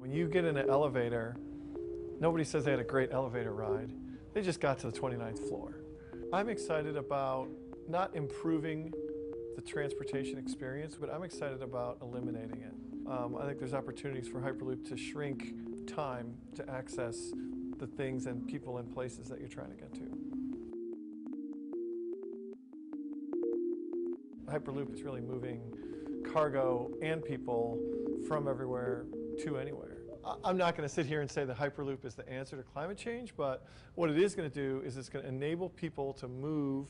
When you get in an elevator, nobody says they had a great elevator ride. They just got to the 29th floor. I'm excited about not improving the transportation experience, but I'm excited about eliminating it. I think there's opportunities for Hyperloop to shrink time to access the things and people and places that you're trying to get to. Hyperloop is really moving cargo and people from everywhere to anywhere. I'm not going to sit here and say that Hyperloop is the answer to climate change, but what it is going to do is it's going to enable people to move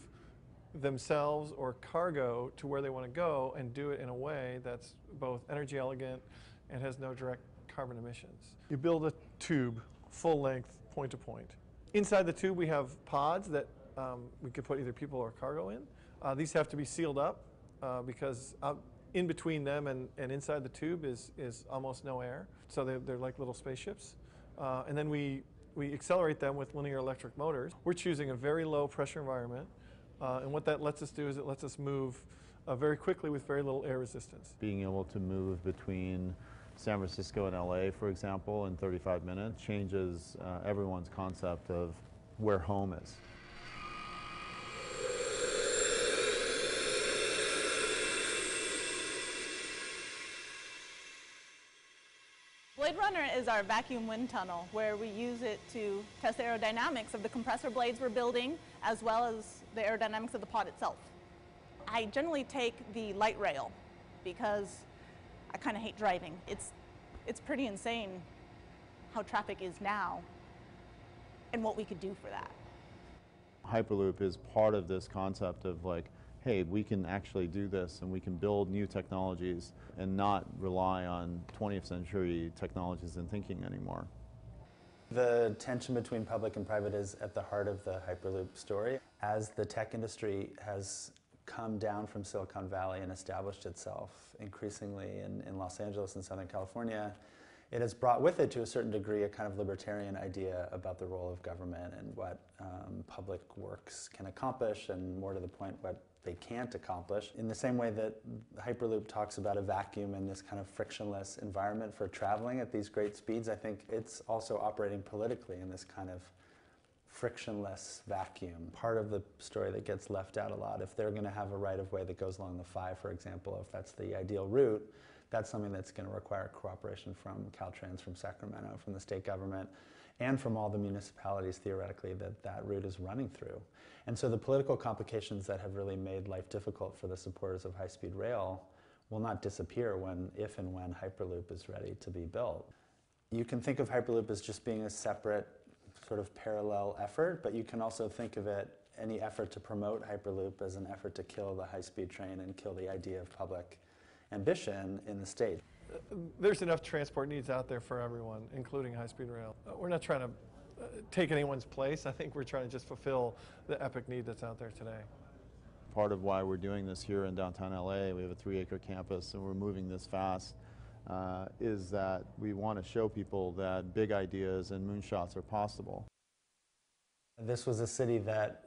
themselves or cargo to where they want to go and do it in a way that's both energy elegant and has no direct carbon emissions. You build a tube, full length, point to point. Inside the tube we have pods that we could put either people or cargo in. These have to be sealed up because in between them and inside the tube is almost no air. So they're like little spaceships. And then we accelerate them with linear electric motors. We're choosing a very low pressure environment. And what that lets us do is it lets us move very quickly with very little air resistance. Being able to move between San Francisco and LA, for example, in 35 minutes changes everyone's concept of where home is. Blade Runner is our vacuum wind tunnel where we use it to test the aerodynamics of the compressor blades we're building as well as the aerodynamics of the pod itself. I generally take the light rail because I kind of hate driving. It's pretty insane how traffic is now and what we could do for that. Hyperloop is part of this concept of like, hey, we can actually do this and we can build new technologies and not rely on 20th century technologies and thinking anymore. The tension between public and private is at the heart of the Hyperloop story. As the tech industry has come down from Silicon Valley and established itself increasingly in Los Angeles and Southern California, it has brought with it, to a certain degree, a kind of libertarian idea about the role of government and what public works can accomplish, and more to the point, what they can't accomplish. In the same way that Hyperloop talks about a vacuum and this kind of frictionless environment for traveling at these great speeds, I think it's also operating politically in this kind of frictionless vacuum. Part of the story that gets left out a lot, if they're going to have a right-of-way that goes along the 5, for example, if that's the ideal route, that's something that's going to require cooperation from Caltrans, from Sacramento, from the state government, and from all the municipalities, theoretically, that route is running through. And so the political complications that have really made life difficult for the supporters of high-speed rail will not disappear if and when Hyperloop is ready to be built. You can think of Hyperloop as just being a separate sort of parallel effort, but you can also think of it, any effort to promote Hyperloop, as an effort to kill the high-speed train and kill the idea of public ambition in the state. There's enough transport needs out there for everyone, including high-speed rail. We're not trying to take anyone's place. I think we're trying to just fulfill the epic need that's out there today. Part of why we're doing this here in downtown LA, we have a 3-acre campus and we're moving this fast, is that we want to show people that big ideas and moonshots are possible. This was a city that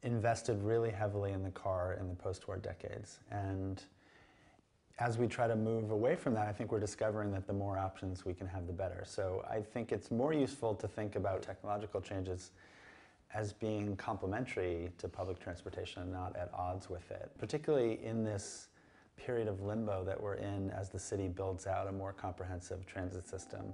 invested really heavily in the car in the post-war decades, and as we try to move away from that, I think we're discovering that the more options we can have, the better. So I think it's more useful to think about technological changes as being complementary to public transportation and not at odds with it, particularly in this period of limbo that we're in as the city builds out a more comprehensive transit system.